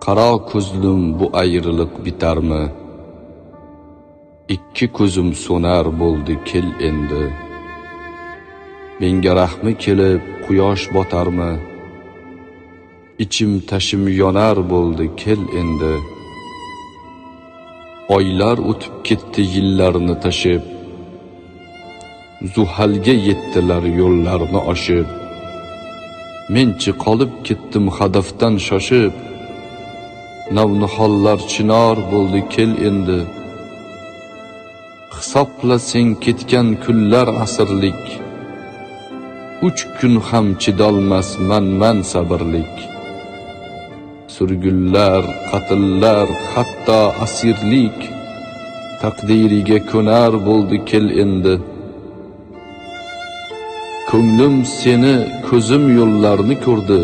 Qaro ko'zlum bu ayriliq bitarmi? Ikki ko'zim so'nar bo'ldi kel endi. Menga rahmi kelib quyosh botarmi? Ichim tashim yonar bo'ldi kel endi. Oylar o'tib ketdi yillarni tashib, Zuhalga yetdilar yo'llarni oshib. Menchi qolib ketdim hadafdan shoshib, Navnihollar chinor bo'ldi kel endi. Hisobla sen ketgan kunlar asrlik, 3 kun ham chidolmas man sabrlik. Surgullar, qatllar, hatto asirlik, taqdiriga ko'nar bo'ldi kel endi. Ko'nglim seni, ko'zim yo'llarni ko'rdi,